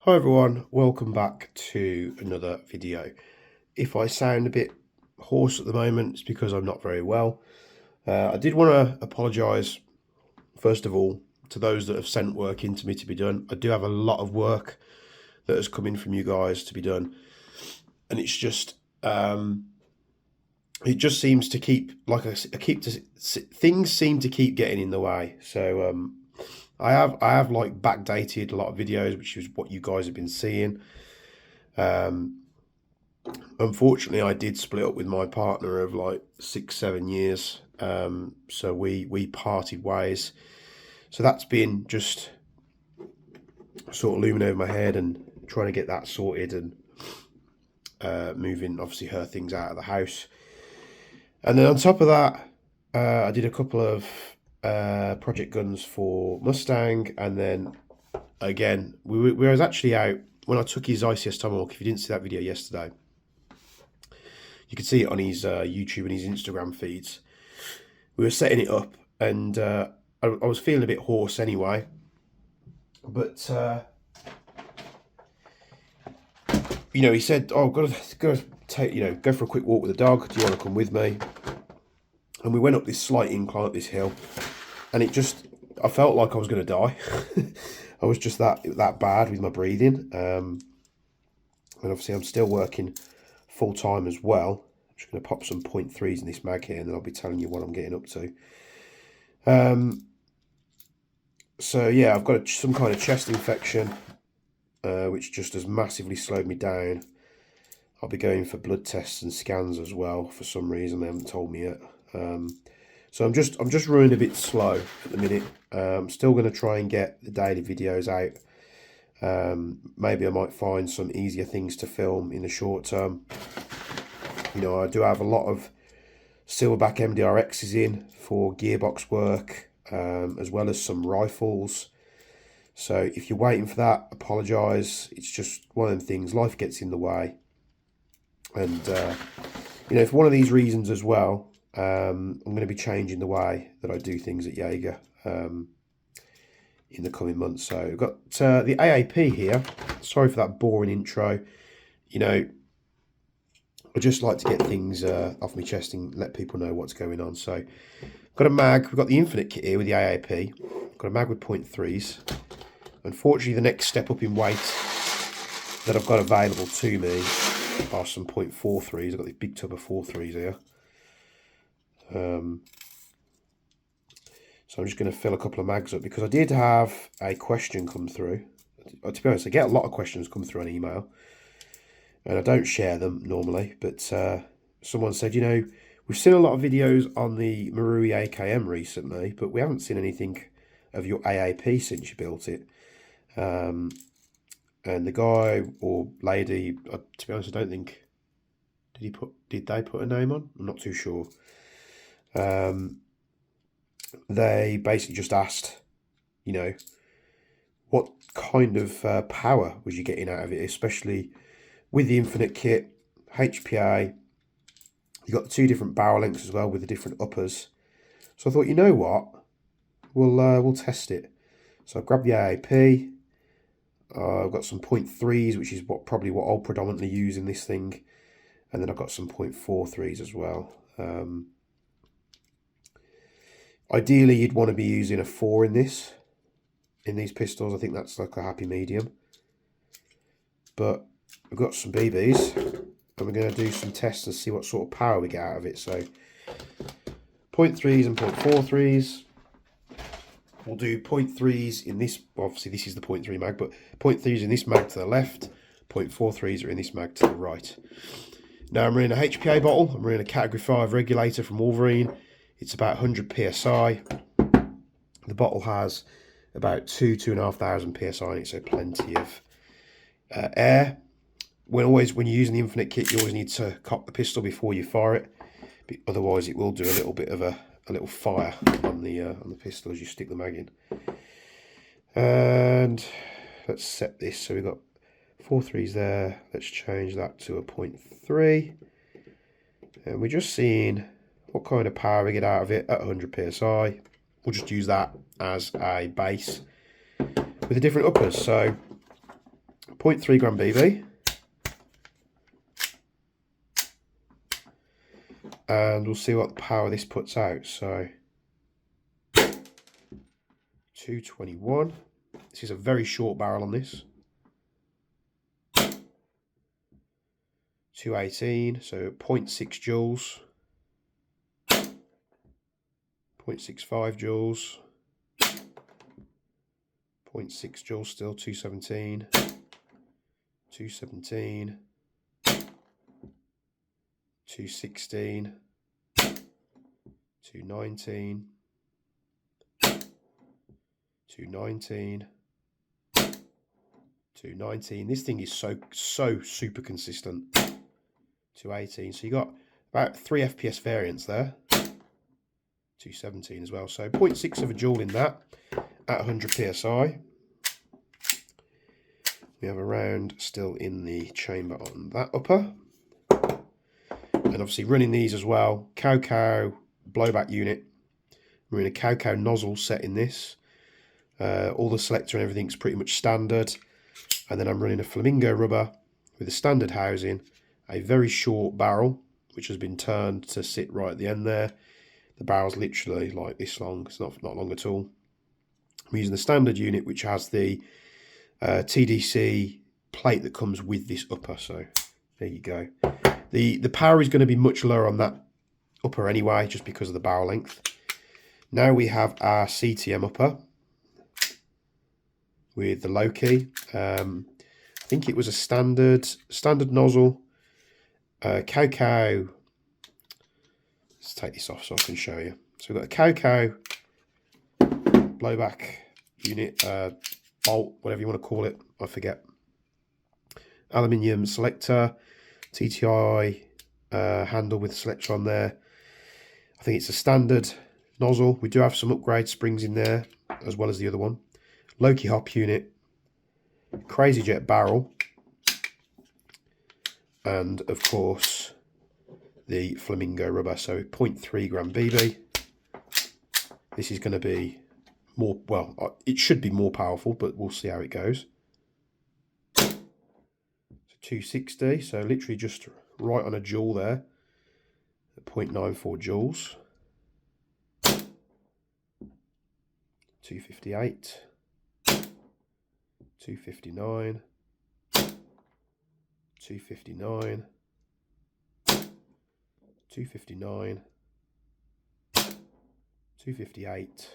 Hi everyone, welcome back to another video. If I sound a bit hoarse at the moment, it's because I'm not very well. I did want to apologise, first of all, to those that have sent work in to me to be done. I do have a lot of work that has come in from you guys to be done, and it's just it just seems to keep, like things seem to keep getting in the way. So I have like backdated a lot of videos, which is what you guys have been seeing. Unfortunately, I did split up with my partner of like 6-7 years. So we parted ways. So that's been just sort of looming over my head and trying to get that sorted and moving obviously her things out of the house. And then on top of that, I did a couple of project guns for Mustang, and then again we was actually out when I took his ICS tomahawk. If you didn't see that video yesterday, you can see it on his YouTube and his Instagram feeds. We were setting it up, and I was feeling a bit hoarse anyway. But you know, he said, "Oh, I've got to take, go for a quick walk with the dog. Do you want to come with me?" And we went up this slight incline up this hill, and I felt like I was going to die. I was just that bad with my breathing. And obviously, I'm still working full time as well. I'm just going to pop some 0.3s in this mag here, and then I'll be telling you what I'm getting up to. So yeah, I've got some kind of chest infection, which just has massively slowed me down. I'll be going for blood tests and scans as well for some reason. They haven't told me yet. So I'm just running a bit slow at the minute. I'm still going to try and get the daily videos out. Maybe I might find some easier things to film in the short term. You know, I do have a lot of silverback MDRXs in for gearbox work, as well as some rifles. So if you're waiting for that, apologise. It's just one of them things. Life gets in the way. And, you know, for one of these reasons as well, I'm going to be changing the way that I do things at Jaeger in the coming months. So we've got the AAP here. Sorry for that boring intro. You know, I just like to get things off my chest and let people know what's going on. So I've got a mag. We've got the Infinite kit here with the AAP. I've got a mag with 0.3s. Unfortunately, the next step up in weight that I've got available to me are some 0.43s. I've got this big tub of 4.3s here. So I'm just going to fill a couple of mags up because I did have a question come through. To be honest, I get a lot of questions come through on email, and I don't share them normally. But someone said, you know, we've seen a lot of videos on the Marui AKM recently, but we haven't seen anything of your AAP since you built it. And the guy or lady, to be honest, I don't think, did they put a name on? I'm not too sure. They basically just asked, you know, what kind of power was you getting out of it, especially with the Infinite kit, HPA. You got the two different barrel lengths as well with the different uppers. So I thought, you know what, we'll test it. So I grabbed the AAP. I've got some 0.3s, which is probably what I'll predominantly use in this thing, and then I've got some 0.43s as well. Ideally, you'd want to be using a 4 in these pistols. I think that's like a happy medium. But we've got some BBs, and we're going to do some tests and see what sort of power we get out of it. So 0.3s and 0.43s. We'll do 0.3s in this. Obviously, this is the 0.3 mag, but 0.3s in this mag to the left. 0.43s are in this mag to the right. Now I'm running a HPA bottle. I'm running a Category 5 regulator from Wolverine. It's about 100 psi. The bottle has about 2,500 psi in it, so plenty of air. When you're using the Infinite kit, you always need to cock the pistol before you fire it. Otherwise, it will do a little bit of a little fire on the pistol as you stick the mag in. And let's set this. So we've got 4.3s there. Let's change that to a 0.3. And we're just seeing what kind of power we get out of it at 100 psi. We'll just use that as a base with the different uppers. So 0.3 gram BB. And we'll see what power this puts out. So 221. This is a very short barrel on this. 218, so 0.6 joules. 0.65 joules. 0.6 joules still, 217. 217. 216. 219. 219. 219. This thing is so super consistent. 218. So you got about 3 FPS variance there. 217 as well. So 0.6 of a joule in that at 100 psi. We have a round still in the chamber on that upper. And obviously running these as well. Cow blowback unit. We're in a cow nozzle set in this. All the selector and everything's pretty much standard. And then I'm running a flamingo rubber with a standard housing, a very short barrel, which has been turned to sit right at the end there. The barrel's literally like this long, it's not long at all. I'm using the standard unit, which has the TDC plate that comes with this upper, so there you go. The power is going to be much lower on that upper anyway, just because of the barrel length. Now we have our CTM upper with the low key. I think it was a standard nozzle. Cow. Let's take this off so I can show you. So we've got a cow blowback unit, bolt, whatever you want to call it, I forget. Aluminium selector, TTI handle with selector on there. I think it's a standard nozzle. We do have some upgrade springs in there as well as the other one. Loki hop unit, Crazy Jet barrel, and of course the flamingo rubber. So 0.3 gram BB. This is going to be more, well, it should be more powerful, but we'll see how it goes. So 260, so literally just right on a joule there, at 0.94 joules. 258. 259. 259. 259. 258.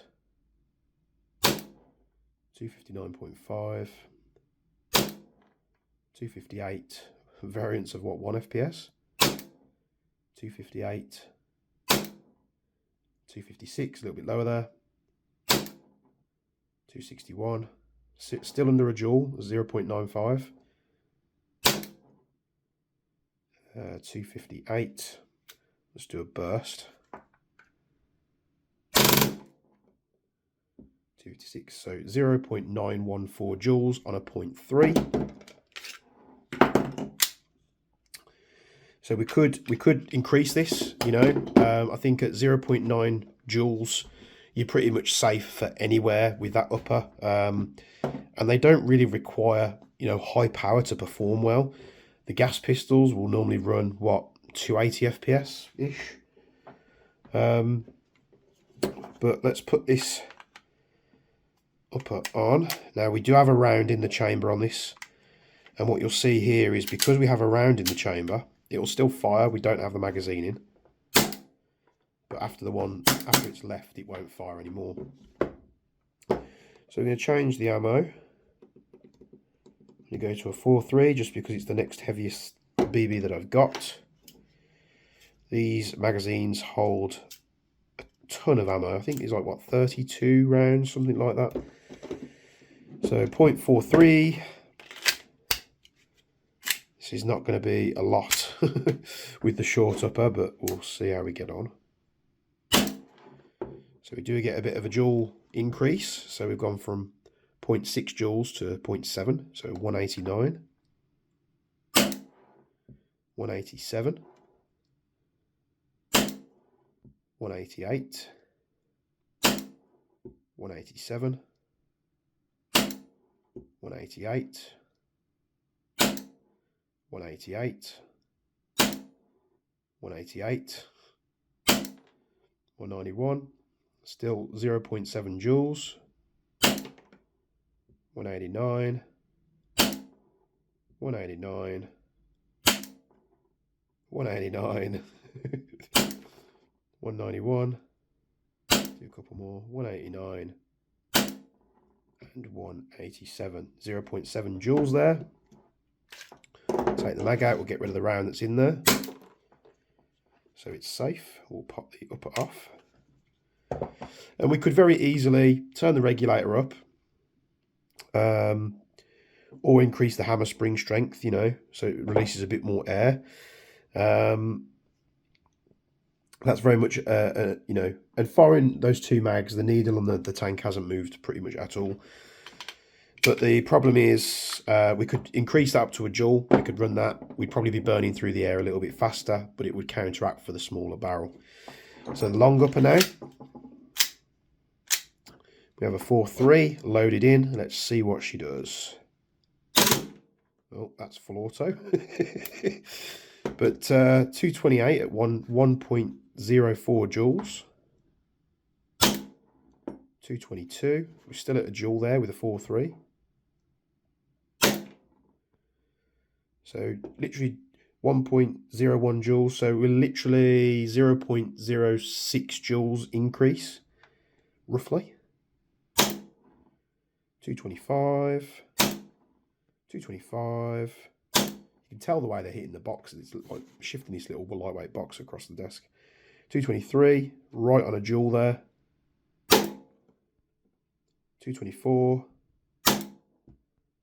259.5. 258. Variance of what, 1 FPS? 258. 256, a little bit lower there. 261. Still under a joule, 0.95. 258. Let's do a burst. 256, so 0.914 joules on a 0.3. So we could increase this, you know. I think at 0.9 joules, you're pretty much safe for anywhere with that upper. And they don't really require, you know, high power to perform well. The gas pistols will normally run, what, 280 FPS-ish? But let's put this upper on. Now, we do have a round in the chamber on this. And what you'll see here is because we have a round in the chamber, it will still fire. We don't have the magazine in. But after it's left, it won't fire anymore. So we're going to change the ammo. I'm going to go to a 4.3 just because it's the next heaviest BB that I've got. These magazines hold a ton of ammo. I think it's like, what, 32 rounds, something like that. So 0.43. This is not going to be a lot with the short upper, but we'll see how we get on. So we do get a bit of a joule increase. So we've gone from 0.6 joules to 0.7, so 189, 187, 188, 187, 188, 188, 188, 191, still 0.7 joules, 189, 189, 189, 191, do a couple more, 189, and 187, 0.7 joules there. Take the mag out, we'll get rid of the round that's in there. So it's safe. We'll pop the upper off. And we could very easily turn the regulator up, or increase the hammer spring strength, you know, so it releases a bit more air. That's very much, you know, and firing those two mags, the needle and the tank hasn't moved pretty much at all. But the problem is we could increase that up to a joule. We could run that. We'd probably be burning through the air a little bit faster, but it would counteract for the smaller barrel. So the long upper now. We have a 4.3 loaded in. Let's see what she does. Oh, that's full auto. But 228 at 1.04 joules. 222. We're still at a joule there with a 4.3. So literally 1.01 joules. So we're literally 0.06 joules increase, roughly. 225. 225. You can tell the way they're hitting the box. It's like shifting this little lightweight box across the desk. 223, right on a joule there. 224.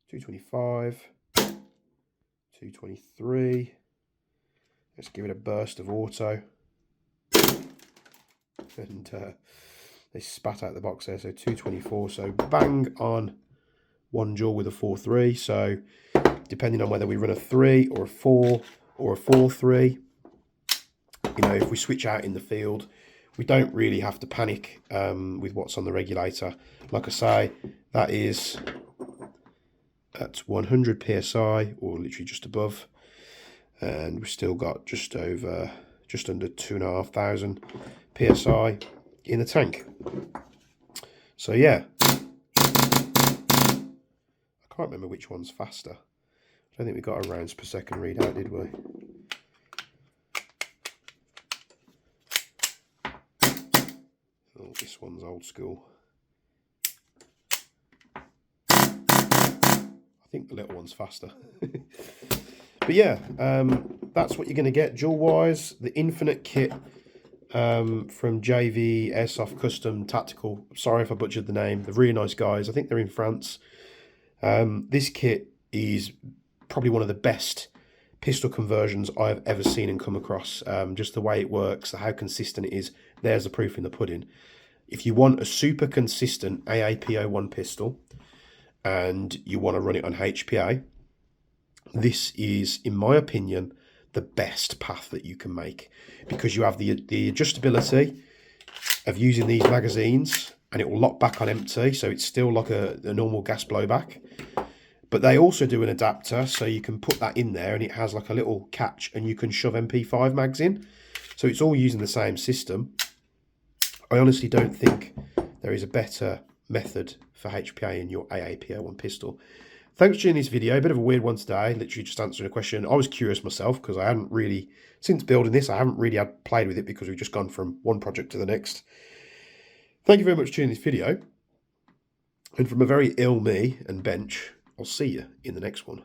225. 223. Let's give it a burst of auto. And they spat out the box there, so 224. So bang on 1 joule with a 4.3. So depending on whether we run a 3 or a 4 or a 4.3, you know, if we switch out in the field, we don't really have to panic with what's on the regulator. Like I say, that is at 100 psi, or literally just above, and we've still got just under 2,500 psi in the tank. So yeah, I can't remember which one's faster. I don't think we got a rounds per second readout, did we? Oh, this one's old school. I think the little one's faster. But yeah, that's what you're going to get joule wise. The Infinite kit from JV Airsoft Custom Tactical. Sorry if I butchered the name. They're really nice guys. I think they're in France. This kit is probably one of the best pistol conversions I've ever seen and come across. Just the way it works, how consistent it is. There's the proof in the pudding. If you want a super consistent AAP-01 pistol and you want to run it on HPA, this is, in my opinion, the best path that you can make, because you have the adjustability of using these magazines, and it will lock back on empty, so it's still like a normal gas blowback. But they also do an adapter, so you can put that in there and it has like a little catch and you can shove MP5 mags in. So it's all using the same system. I honestly don't think there is a better method for HPA in your AAP-01 pistol. Thanks for doing this video. A bit of a weird one today, literally just answering a question. I was curious myself because I hadn't really, since building this, I haven't really had played with it because we've just gone from one project to the next. Thank you very much for tuning this video. And from a very ill me and bench, I'll see you in the next one.